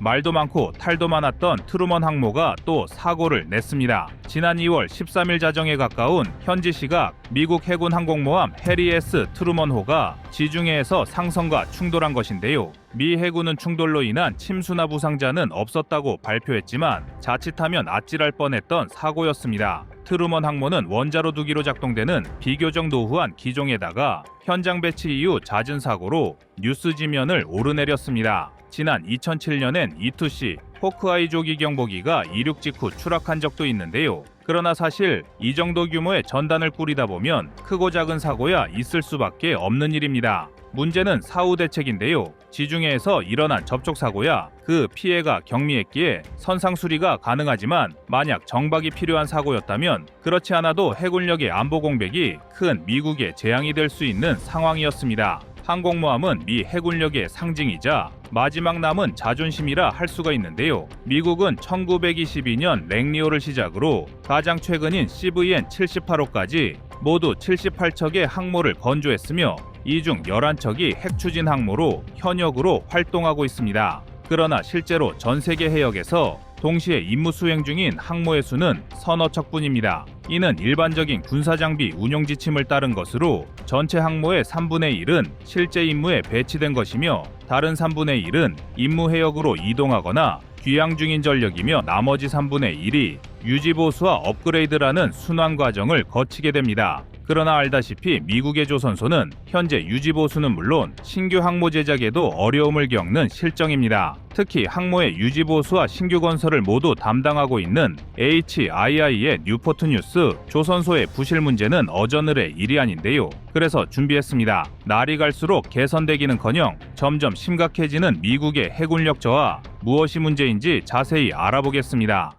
말도 많고 탈도 많았던 트루먼 항모가 또 사고를 냈습니다. 지난 2월 13일 자정에 가까운 현지 시각 미국 해군 항공모함 해리 S 트루먼호가 지중해에서 상선과 충돌한 것인데요. 미 해군은 충돌로 인한 침수나 부상자는 없었다고 발표했지만 자칫하면 아찔할 뻔했던 사고였습니다. 트루먼 항모는 원자로 두기로 작동되는 비교적 노후한 기종에다가 현장 배치 이후 잦은 사고로 뉴스 지면을 오르내렸습니다. 지난 2007년엔 E2C 호크아이 조기 경보기가 이륙 직후 추락한 적도 있는데요. 그러나 사실 이 정도 규모의 전단을 꾸리다 보면 크고 작은 사고야 있을 수밖에 없는 일입니다. 문제는 사후 대책인데요. 지중해에서 일어난 접촉 사고야 그 피해가 경미했기에 선상 수리가 가능하지만 만약 정박이 필요한 사고였다면 그렇지 않아도 해군력의 안보 공백이 큰 미국의 재앙이 될 수 있는 상황이었습니다. 항공모함은 미 해군력의 상징이자 마지막 남은 자존심이라 할 수가 있는데요. 미국은 1922년 랭리오를 시작으로 가장 최근인 CVN 78호까지 모두 78척의 항모를 건조했으며 이 중 11척이 핵추진 항모로 현역으로 활동하고 있습니다. 그러나 실제로 전 세계 해역에서 동시에 임무 수행 중인 항모의 수는 서너 척뿐입니다. 이는 일반적인 군사장비 운용 지침을 따른 것으로 전체 항모의 3분의 1은 실제 임무에 배치된 것이며 다른 3분의 1은 임무 해역으로 이동하거나 귀향 중인 전력이며 나머지 3분의 1이 유지보수와 업그레이드라는 순환 과정을 거치게 됩니다. 그러나 알다시피 미국의 조선소는 현재 유지보수는 물론 신규 항모 제작에도 어려움을 겪는 실정입니다. 특히 항모의 유지보수와 신규 건설을 모두 담당하고 있는 HII의 뉴포트 뉴스 조선소의 부실 문제는 어저늘의 일이 아닌데요. 그래서 준비했습니다. 날이 갈수록 개선되기는커녕 점점 심각해지는 미국의 해군력 저하, 무엇이 문제인지 자세히 알아보겠습니다.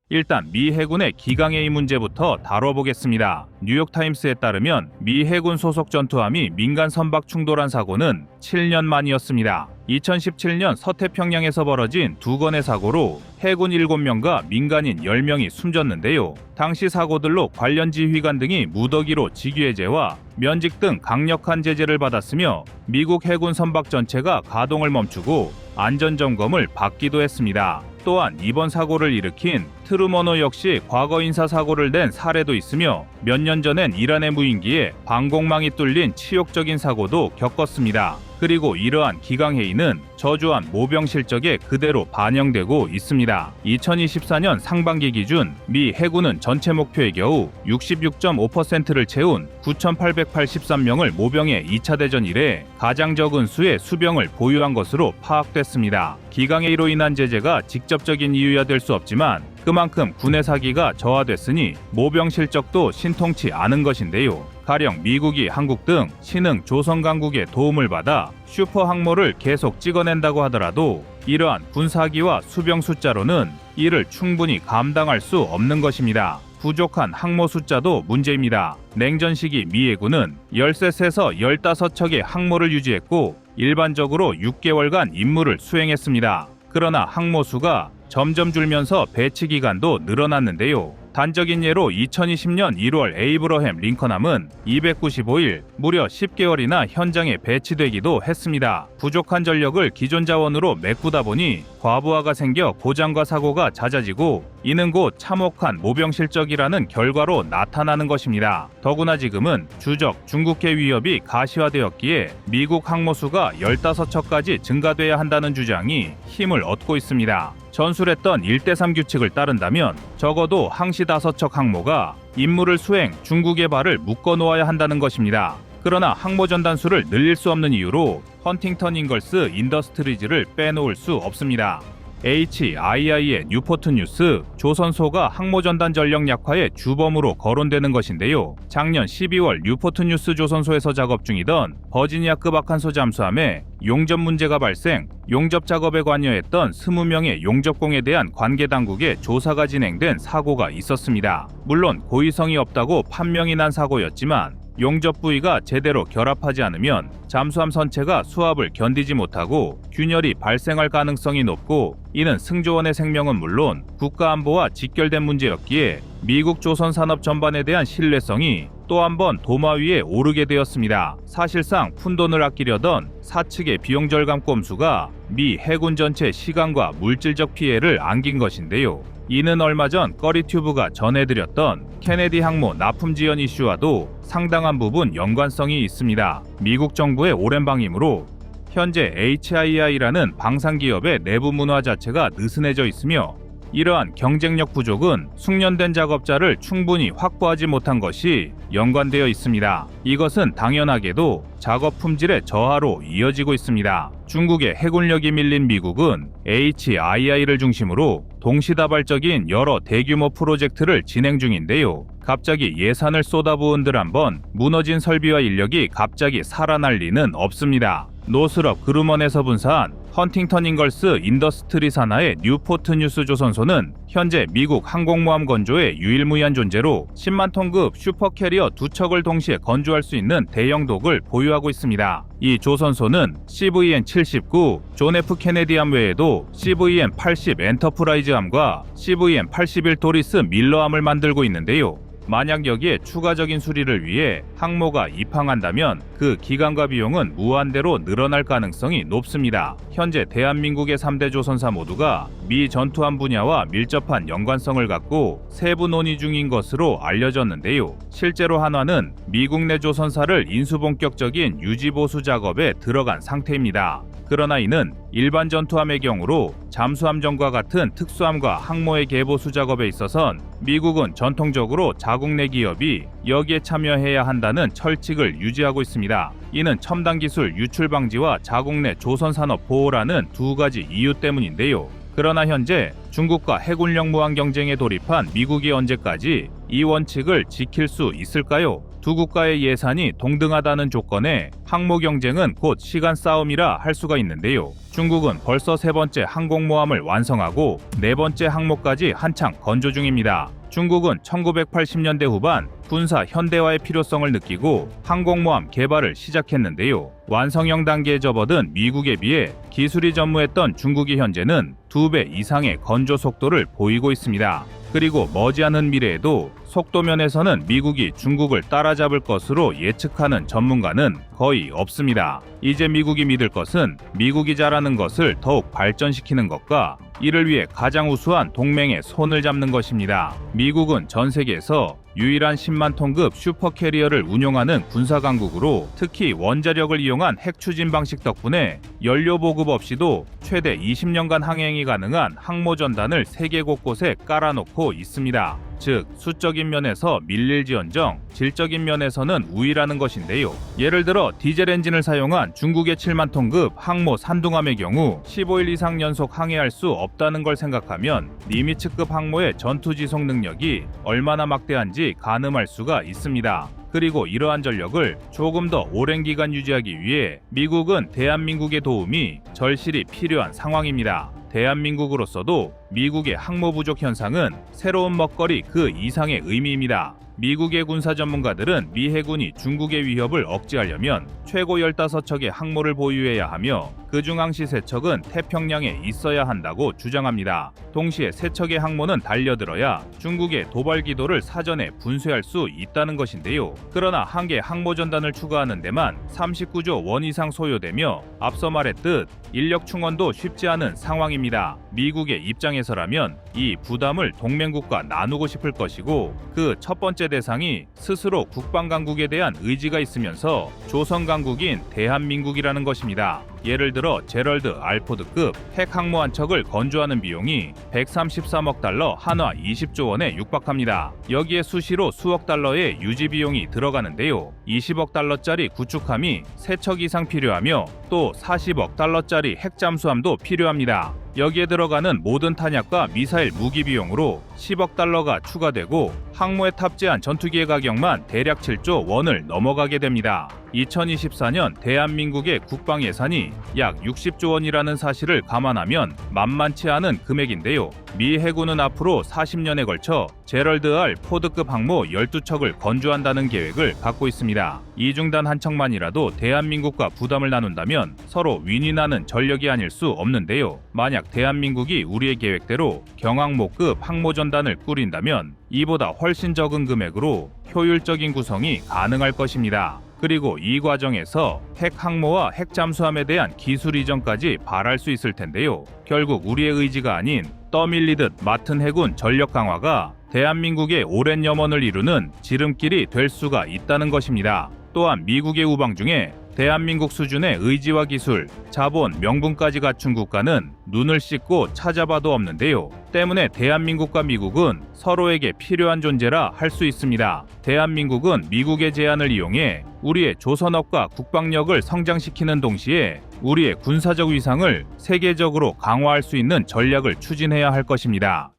일단 미 해군의 기강해이 문제부터 다뤄보겠습니다. 뉴욕타임스에 따르면 미 해군 소속 전투함이 민간 선박 충돌한 사고는 7년 만이었습니다. 2017년 서태평양에서 벌어진 2건의 사고로 해군 7명과 민간인 10명이 숨졌는데요. 당시 사고들로 관련 지휘관 등이 무더기로 직위해제와 면직 등 강력한 제재를 받았으며 미국 해군 선박 전체가 가동을 멈추고 안전점검을 받기도 했습니다. 또한 이번 사고를 일으킨 트루먼호 역시 과거 인사사고를 낸 사례도 있으며 몇 년 전엔 이란의 무인기에 방공망이 뚫린 치욕적인 사고도 겪었습니다. 그리고 이러한 기강해이는 저조한 모병 실적에 그대로 반영되고 있습니다. 2024년 상반기 기준 미 해군은 전체 목표의 겨우 66.5%를 채운 9,883명을 모병의 2차 대전 이래 가장 적은 수의 수병을 보유한 것으로 파악됐습니다. 기강해이로 인한 제재가 직접적인 이유야 될 수 없지만 그만큼 군의 사기가 저하됐으니 모병 실적도 신통치 않은 것인데요. 가령 미국이 한국 등 신흥 조선 강국의 도움을 받아 슈퍼 항모를 계속 찍어낸다고 하더라도 이러한 군 사기와 수병 숫자로는 이를 충분히 감당할 수 없는 것입니다. 부족한 항모 숫자도 문제입니다. 냉전 시기 미 해군은 13척에서 15척의 항모를 유지했고 일반적으로 6개월간 임무를 수행했습니다. 그러나 항모 수가 점점 줄면서 배치 기간도 늘어났는데요. 단적인 예로 2020년 1월 에이브러햄 링컨함은 295일, 무려 10개월이나 현장에 배치되기도 했습니다. 부족한 전력을 기존 자원으로 메꾸다 보니 과부하가 생겨 고장과 사고가 잦아지고 이는 곧 참혹한 모병 실적이라는 결과로 나타나는 것입니다. 더구나 지금은 주적 중국해 위협이 가시화되었기에 미국 항모수가 15척까지 증가돼야 한다는 주장이 힘을 얻고 있습니다. 전술했던 1대3 규칙을 따른다면 적어도 항시 5척 항모가 임무를 수행 중국의 발을 묶어놓아야 한다는 것입니다. 그러나 항모 전단수를 늘릴 수 없는 이유로 헌팅턴 잉걸스 인더스트리즈를 빼놓을 수 없습니다. HII의 뉴포트 뉴스 조선소가 항모전단 전력 약화의 주범으로 거론되는 것인데요. 작년 12월 뉴포트 뉴스 조선소에서 작업 중이던 버지니아급 아칸소 잠수함에 용접 문제가 발생, 용접 작업에 관여했던 20명의 용접공에 대한 관계 당국의 조사가 진행된 사고가 있었습니다. 물론 고의성이 없다고 판명이 난 사고였지만 용접 부위가 제대로 결합하지 않으면 잠수함 선체가 수압을 견디지 못하고 균열이 발생할 가능성이 높고, 이는 승조원의 생명은 물론 국가 안보와 직결된 문제였기에 미국 조선 산업 전반에 대한 신뢰성이 또 한 번 도마 위에 오르게 되었습니다. 사실상 푼돈을 아끼려던 사측의 비용 절감 꼼수가 미 해군 전체 시간과 물질적 피해를 안긴 것인데요. 이는 얼마 전 꺼리튜브가 전해드렸던 케네디 항모 납품 지연 이슈와도 상당한 부분 연관성이 있습니다. 미국 정부의 오랜 방임으로 현재 HII라는 방산기업의 내부 문화 자체가 느슨해져 있으며, 이러한 경쟁력 부족은 숙련된 작업자를 충분히 확보하지 못한 것이 연관되어 있습니다. 이것은 당연하게도 작업 품질의 저하로 이어지고 있습니다. 중국의 해군력이 밀린 미국은 HII를 중심으로 동시다발적인 여러 대규모 프로젝트를 진행 중인데요. 갑자기 예산을 쏟아부은들 한번 무너진 설비와 인력이 갑자기 살아날 리는 없습니다. 노스럽 그루먼에서 분사한 헌팅턴 잉걸스 인더스트리 산하의 뉴포트 뉴스 조선소는 현재 미국 항공모함 건조의 유일무이한 존재로 10만 톤급 슈퍼캐리어 2척을 동시에 건조할 수 있는 대형 독을 보유하고 있습니다. 이 조선소는 CVN-79 존 F 케네디함 외에도 CVN-80 엔터프라이즈함과 CVN-81 도리스 밀러함을 만들고 있는데요. 만약 여기에 추가적인 수리를 위해 항모가 입항한다면 그 기간과 비용은 무한대로 늘어날 가능성이 높습니다. 현재 대한민국의 3대 조선사 모두가 미 전투함 분야와 밀접한 연관성을 갖고 세부 논의 중인 것으로 알려졌는데요. 실제로 한화는 미국 내 조선사를 인수본격적인 유지보수 작업에 들어간 상태입니다. 그러나 이는 일반 전투함의 경우로 잠수함전과 같은 특수함과 항모의 개보수 작업에 있어선 미국은 전통적으로 자국 내 기업이 여기에 참여해야 한다는 철칙을 유지하고 있습니다. 이는 첨단 기술 유출 방지와 자국 내 조선 산업 보호라는 두 가지 이유 때문인데요. 그러나 현재 중국과 해군력 무한 경쟁에 돌입한 미국이 언제까지 이 원칙을 지킬 수 있을까요? 두 국가의 예산이 동등하다는 조건에 항모 경쟁은 곧 시간 싸움이라 할 수가 있는데요. 중국은 벌써 3번째 항공모함을 완성하고 4번째 항모까지 한창 건조 중입니다. 중국은 1980년대 후반 군사 현대화의 필요성을 느끼고 항공모함 개발을 시작했는데요. 완성형 단계에 접어든 미국에 비해 기술이 전무했던 중국이 현재는 2배 이상의 건조 속도를 보이고 있습니다. 그리고 머지않은 미래에도 속도 면에서는 미국이 중국을 따라잡을 것으로 예측하는 전문가는 거의 없습니다. 이제 미국이 믿을 것은 미국이 잘하는 것을 더욱 발전시키는 것과 이를 위해 가장 우수한 동맹의 손을 잡는 것입니다. 미국은 전 세계에서 유일한 10만 톤급 슈퍼캐리어를 운용하는 군사강국으로, 특히 원자력을 이용한 핵추진 방식 덕분에 연료 보급 없이도 최대 20년간 항행이 가능한 항모전단을 세계 곳곳에 깔아놓고 있습니다. 즉, 수적인 면에서 밀릴지언정 질적인 면에서는 우위라는 것인데요. 예를 들어 디젤 엔진을 사용한 중국의 7만 톤급 항모 산둥함의 경우 15일 이상 연속 항해할 수 없다는 걸 생각하면 니미츠급 항모의 전투 지속 능력이 얼마나 막대한지 가늠할 수가 있습니다. 그리고 이러한 전력을 조금 더 오랜 기간 유지하기 위해 미국은 대한민국의 도움이 절실히 필요한 상황입니다. 대한민국으로서도 미국의 항모 부족 현상은 새로운 먹거리 그 이상의 의미입니다. 미국의 군사 전문가들은 미 해군이 중국의 위협을 억제하려면 최고 15척의 항모를 보유해야 하며 그중 항시 3척은 태평양에 있어야 한다고 주장합니다. 동시에 3척의 항모는 달려들어야 중국의 도발 기도를 사전에 분쇄할 수 있다는 것인데요. 그러나 한 개 항모전단을 추가하는 데만 39조 원 이상 소요되며 앞서 말했듯 인력 충원도 쉽지 않은 상황입니다. 미국의 입장에서라면 이 부담을 동맹국과 나누고 싶을 것이고, 그 첫 번째 대상이 스스로 국방강국에 대한 의지가 있으면서 조선강국인 대한민국이라는 것입니다. 예를 들어 제럴드 알포드급 핵항모 한 척을 건조하는 비용이 133억 달러, 한화 20조 원에 육박합니다. 여기에 수시로 수억 달러의 유지 비용이 들어가는데요. 20억 달러짜리 구축함이 3척 이상 필요하며 또 40억 달러짜리 핵잠수함도 필요합니다. 여기에 들어가는 모든 탄약과 미사일 무기 비용으로 10억 달러가 추가되고 항모에 탑재한 전투기의 가격만 대략 7조 원을 넘어가게 됩니다. 2024년 대한민국의 국방 예산이 약 60조 원이라는 사실을 감안하면 만만치 않은 금액인데요. 미 해군은 앞으로 40년에 걸쳐 제럴드 R 포드급 항모 12척을 건조한다는 계획을 갖고 있습니다. 이중단 한 척만이라도 대한민국과 부담을 나눈다면 서로 윈이 나는 전력이 아닐 수 없는데요. 만약 대한민국이 우리의 계획대로 경항모급 항모전단을 꾸린다면 이보다 훨씬 적은 금액으로 효율적인 구성이 가능할 것입니다. 그리고 이 과정에서 핵 항모와 핵 잠수함에 대한 기술 이전까지 바랄 수 있을 텐데요. 결국 우리의 의지가 아닌 떠밀리듯 맡은 해군 전력 강화가 대한민국의 오랜 염원을 이루는 지름길이 될 수가 있다는 것입니다. 또한 미국의 우방 중에 대한민국 수준의 의지와 기술, 자본, 명분까지 갖춘 국가는 눈을 씻고 찾아봐도 없는데요. 때문에 대한민국과 미국은 서로에게 필요한 존재라 할 수 있습니다. 대한민국은 미국의 제안을 이용해 우리의 조선업과 국방력을 성장시키는 동시에 우리의 군사적 위상을 세계적으로 강화할 수 있는 전략을 추진해야 할 것입니다.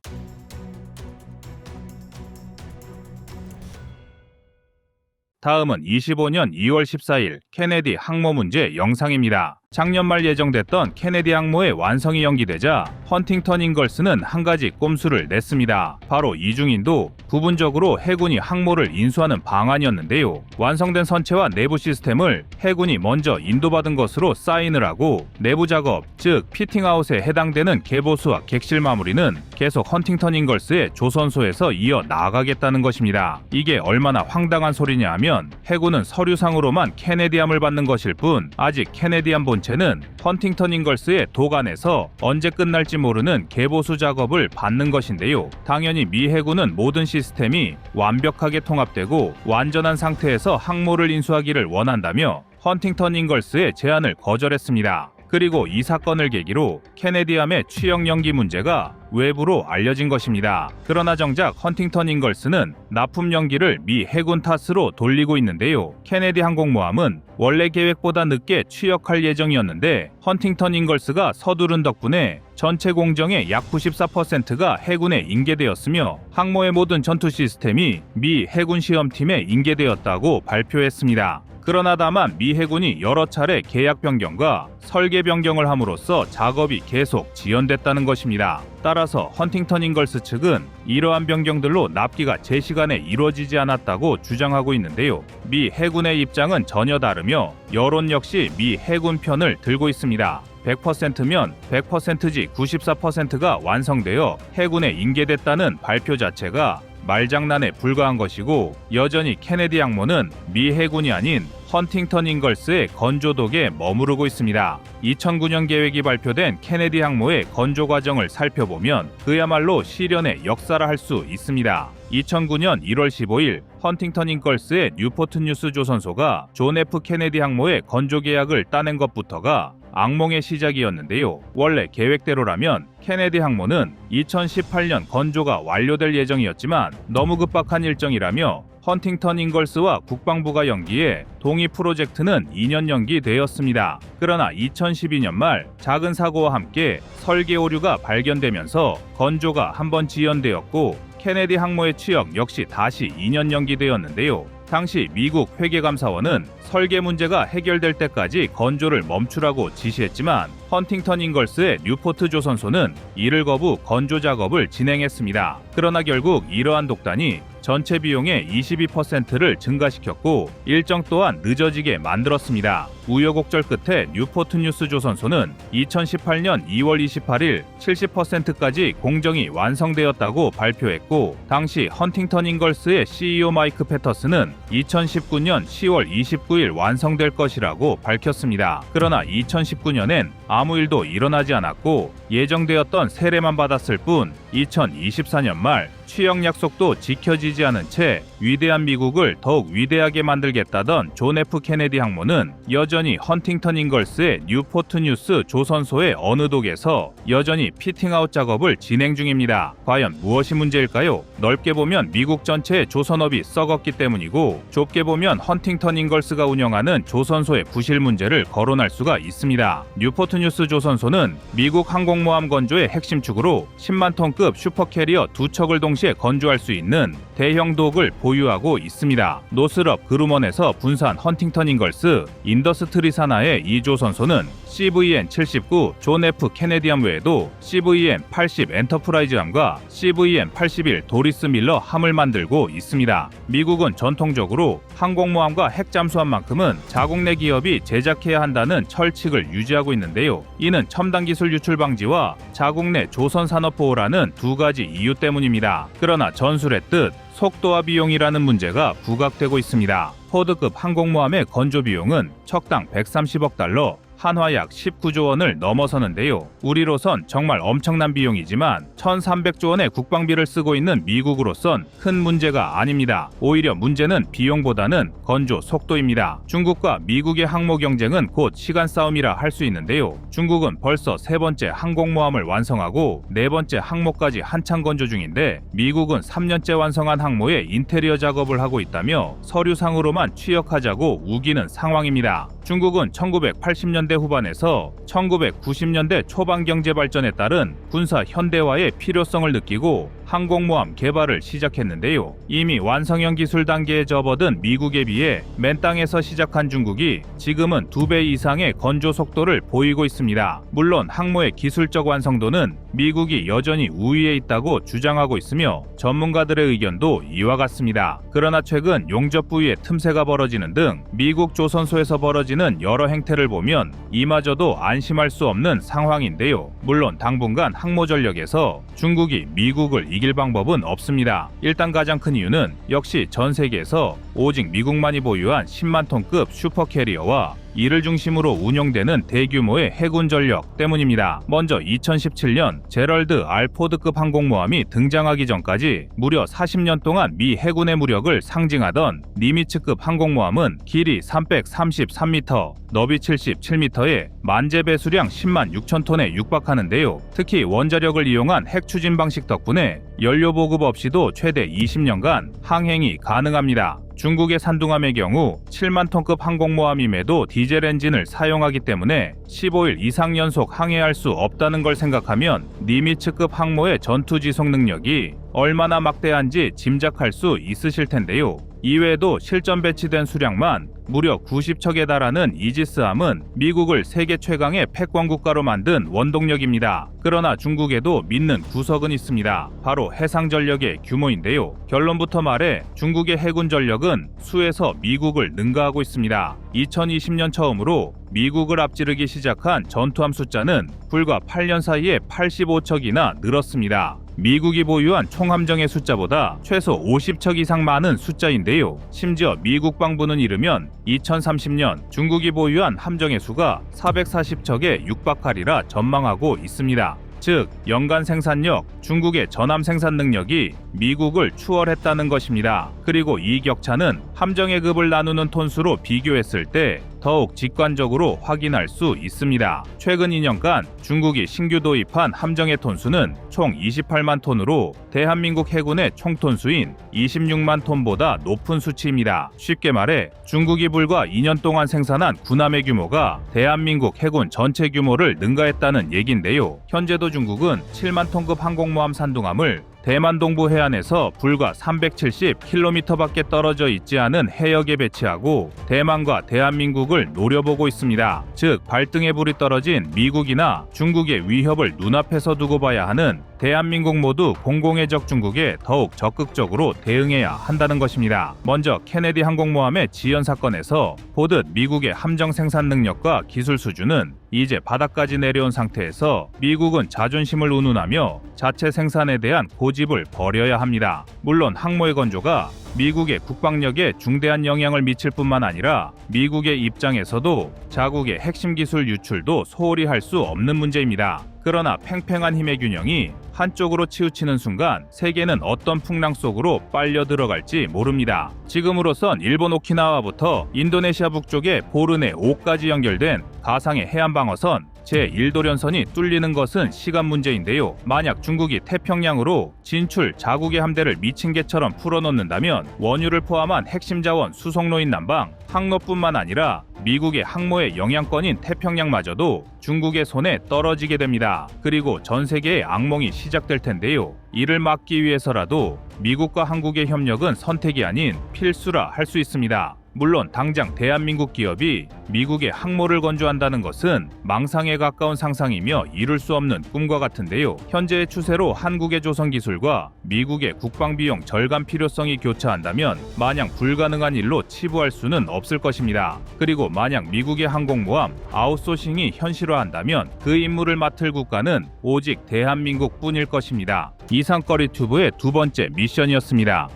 다음은 25년 2월 14일 케네디 항모 문제 영상입니다. 작년 말 예정됐던 케네디 항모의 완성이 연기되자 헌팅턴 인걸스는 한 가지 꼼수를 냈습니다. 바로 이중인도 부분적으로 해군이 항모를 인수하는 방안이었는데요. 완성된 선체와 내부 시스템을 해군이 먼저 인도받은 것으로 사인을 하고 내부 작업, 즉 피팅아웃에 해당되는 개보수와 객실 마무리는 계속 헌팅턴 인걸스의 조선소에서 이어 나가겠다는 것입니다. 이게 얼마나 황당한 소리냐 하면 해군은 서류상으로만 케네디함을 받는 것일 뿐 아직 케네디함 본체는 헌팅턴 인걸스의 도관에서 언제 끝날지 모르는 개보수 작업을 받는 것인데요. 당연히 미 해군은 모든 시스템이 완벽하게 통합되고 완전한 상태에서 항모를 인수하기를 원한다며 헌팅턴 인걸스의 제안을 거절했습니다. 그리고 이 사건을 계기로 케네디함의 취역 연기 문제가 외부로 알려진 것입니다. 그러나 정작 헌팅턴 인걸스는 납품 연기를 미 해군 탓으로 돌리고 있는데요. 케네디 항공모함은 원래 계획보다 늦게 취역할 예정이었는데 헌팅턴 인걸스가 서두른 덕분에 전체 공정의 약 94%가 해군에 인계되었으며 항모의 모든 전투 시스템이 미 해군 시험팀에 인계되었다고 발표했습니다. 그러나 다만 미 해군이 여러 차례 계약 변경과 설계 변경을 함으로써 작업이 계속 지연됐다는 것입니다. 따라서 헌팅턴 인걸스 측은 이러한 변경들로 납기가 제 시간에 이루어지지 않았다고 주장하고 있는데요. 미 해군의 입장은 전혀 다르며 여론 역시 미 해군 편을 들고 있습니다. 100%면 100%지 94%가 완성되어 해군에 인계됐다는 발표 자체가 말장난에 불과한 것이고 여전히 케네디 항모는 미 해군이 아닌 헌팅턴 인걸스의 건조독에 머무르고 있습니다. 2009년 계획이 발표된 케네디 항모의 건조 과정을 살펴보면 그야말로 시련의 역사라 할 수 있습니다. 2009년 1월 15일 헌팅턴 인걸스의 뉴포트 뉴스 조선소가 존 F 케네디 항모의 건조 계약을 따낸 것부터가 악몽의 시작이었는데요. 원래 계획대로라면 케네디 항모는 2018년 건조가 완료될 예정이었지만 너무 급박한 일정이라며 헌팅턴 인걸스와 국방부가 연기해 동의 프로젝트는 2년 연기되었습니다. 그러나 2012년 말 작은 사고와 함께 설계 오류가 발견되면서 건조가 한번 지연되었고 케네디 항모의 취역 역시 다시 2년 연기되었는데요. 당시 미국 회계감사원은 설계 문제가 해결될 때까지 건조를 멈추라고 지시했지만 헌팅턴 인걸스의 뉴포트 조선소는 이를 거부 건조 작업을 진행했습니다. 그러나 결국 이러한 독단이 전체 비용의 22%를 증가시켰고 일정 또한 늦어지게 만들었습니다. 우여곡절 끝에 뉴포트 뉴스 조선소는 2018년 2월 28일 70%까지 공정이 완성되었다고 발표했고 당시 헌팅턴 인걸스의 CEO 마이크 패터슨은 2019년 10월 29일 완성될 것이라고 밝혔습니다. 그러나 2019년엔 아무 일도 일어나지 않았고 예정되었던 세례만 받았을 뿐 2024년 말 취역 약속도 지켜지지 않은 채 위대한 미국을 더욱 위대하게 만들겠다던 존 F 케네디 항모는 여전히 헌팅턴 인걸스의 뉴포트 뉴스 조선소의 어느 독에서 여전히 피팅아웃 작업을 진행 중입니다. 과연 무엇이 문제일까요? 넓게 보면 미국 전체의 조선업이 썩었기 때문이고 좁게 보면 헌팅턴 인걸스가 운영하는 조선소의 부실 문제를 거론할 수가 있습니다. 뉴포트 뉴스 조선소는 미국 항공모함 건조의 핵심 축으로 10만 톤급 슈퍼캐리어 2척을 동시에 건조할 수 있는 대형 독을 보유하고 있습니다. 노스럽 그루먼에서 분사한 헌팅턴 잉걸스 인더스트리 산하의 2조 선소는 CVN-79 존 F 케네디함 외에도 CVN-80 엔터프라이즈함과 CVN-81 도리스 밀러 함을 만들고 있습니다. 미국은 전통적으로 항공모함과 핵잠수함만큼은 자국 내 기업이 제작해야 한다는 철칙을 유지하고 있는데요. 이는 첨단 기술 유출 방지와 자국 내 조선 산업 보호라는 두 가지 이유 때문입니다. 그러나 전술의 뜻, 속도와 비용이라는 문제가 부각되고 있습니다. 포드급 항공모함의 건조 비용은 척당 130억 달러, 한화 약 19조 원을 넘어서는데요. 우리로선 정말 엄청난 비용이지만 1,300조 원의 국방비를 쓰고 있는 미국으로선 큰 문제가 아닙니다. 오히려 문제는 비용보다는 건조 속도입니다. 중국과 미국의 항모 경쟁은 곧 시간 싸움이라 할 수 있는데요. 중국은 벌써 세 번째 항공모함을 완성하고 네 번째 항모까지 한창 건조 중인데 미국은 3년째 완성한 항모에 인테리어 작업을 하고 있다며 서류상으로만 취역하자고 우기는 상황입니다. 중국은 1980년대 후반에서 1990년대 초반 경제 발전에 따른 군사 현대화의 필요성을 느끼고 항공모함 개발을 시작했는데요. 이미 완성형 기술 단계에 접어든 미국에 비해 맨 땅에서 시작한 중국이 지금은 2배 이상의 건조 속도를 보이고 있습니다. 물론 항모의 기술적 완성도는 미국이 여전히 우위에 있다고 주장하고 있으며 전문가들의 의견도 이와 같습니다. 그러나 최근 용접 부위에 틈새가 벌어지는 등 미국 조선소에서 벌어지는 여러 행태를 보면 이마저도 안심할 수 없는 상황인데요. 물론 당분간 항모 전력에서 중국이 미국을 이길 방법은 없습니다. 일단 가장 큰 이유는 역시 전 세계에서 오직 미국만이 보유한 10만 톤급 슈퍼캐리어와 이를 중심으로 운용되는 대규모의 해군 전력 때문입니다. 먼저 2017년 제럴드 R 포드급 항공모함이 등장하기 전까지 무려 40년 동안 미 해군의 무력을 상징하던 니미츠급 항공모함은 길이 333m, 너비 77m에 만재 배수량 10만 6천 톤에 육박하는데요. 특히 원자력을 이용한 핵 추진 방식 덕분에 연료 보급 없이도 최대 20년간 항행이 가능합니다. 중국의 산둥함의 경우 7만 톤급 항공모함임에도 디젤 엔진을 사용하기 때문에 15일 이상 연속 항해할 수 없다는 걸 생각하면 니미츠급 항모의 전투 지속 능력이 얼마나 막대한지 짐작할 수 있으실 텐데요. 이외에도 실전 배치된 수량만 무려 90척에 달하는 이지스함은 미국을 세계 최강의 패권 국가로 만든 원동력입니다. 그러나 중국에도 믿는 구석은 있습니다. 바로 해상 전력의 규모인데요. 결론부터 말해 중국의 해군 전력은 수에서 미국을 능가하고 있습니다. 2020년 처음으로 미국을 앞지르기 시작한 전투함 숫자는 불과 8년 사이에 85척이나 늘었습니다. 미국이 보유한 총함정의 숫자보다 최소 50척 이상 많은 숫자인데요. 심지어 미국 방부는 이르면 2030년 중국이 보유한 함정의 수가 440척에 육박하리라 전망하고 있습니다. 즉, 연간 생산력, 중국의 전함 생산 능력이 미국을 추월했다는 것입니다. 그리고 이 격차는 함정의 급을 나누는 톤수로 비교했을 때 더욱 직관적으로 확인할 수 있습니다. 최근 2년간 중국이 신규 도입한 함정의 톤수는 총 28만 톤으로 대한민국 해군의 총 톤수인 26만 톤보다 높은 수치입니다. 쉽게 말해 중국이 불과 2년 동안 생산한 군함의 규모가 대한민국 해군 전체 규모를 능가했다는 얘긴데요. 현재도 중국은 7만 톤급 항공모함 산둥함을 대만 동부 해안에서 불과 370km밖에 떨어져 있지 않은 해역에 배치하고 대만과 대한민국을 노려보고 있습니다. 즉, 발등에 불이 떨어진 미국이나 중국의 위협을 눈앞에서 두고 봐야 하는 대한민국 모두 공공의 적 중국에 더욱 적극적으로 대응해야 한다는 것입니다. 먼저 케네디 항공모함의 지연 사건에서 보듯 미국의 함정 생산 능력과 기술 수준은 이제 바닥까지 내려온 상태에서 미국은 자존심을 운운하며 자체 생산에 대한 고집을 버려야 합니다. 물론 항모의 건조가 미국의 국방력에 중대한 영향을 미칠 뿐만 아니라 미국의 입장에서도 자국의 핵심 기술 유출도 소홀히 할 수 없는 문제입니다. 그러나 팽팽한 힘의 균형이 한쪽으로 치우치는 순간 세계는 어떤 풍랑 속으로 빨려 들어갈지 모릅니다. 지금으로선 일본 오키나와부터 인도네시아 북쪽의 보르네 5까지 연결된 가상의 해안방어선 제1도련선이 뚫리는 것은 시간 문제인데요. 만약 중국이 태평양으로 진출 자국의 함대를 미친 개처럼 풀어놓는다면 원유를 포함한 핵심 자원 수송로인 남방 항로뿐만 아니라 미국의 항모의 영향권인 태평양마저도 중국의 손에 떨어지게 됩니다. 그리고 전 세계의 악몽이 시작될 텐데요. 이를 막기 위해서라도 미국과 한국의 협력은 선택이 아닌 필수라 할 수 있습니다. 물론 당장 대한민국 기업이 미국의 항모를 건조한다는 것은 망상에 가까운 상상이며 이룰 수 없는 꿈과 같은데요. 현재의 추세로 한국의 조선 기술과 미국의 국방비용 절감 필요성이 교차한다면 마냥 불가능한 일로 치부할 수는 없을 것입니다. 그리고 만약 미국의 항공모함 아웃소싱이 현실화한다면 그 임무를 맡을 국가는 오직 대한민국뿐일 것입니다. 이상거리 튜브의 두 번째 미션이었습니다.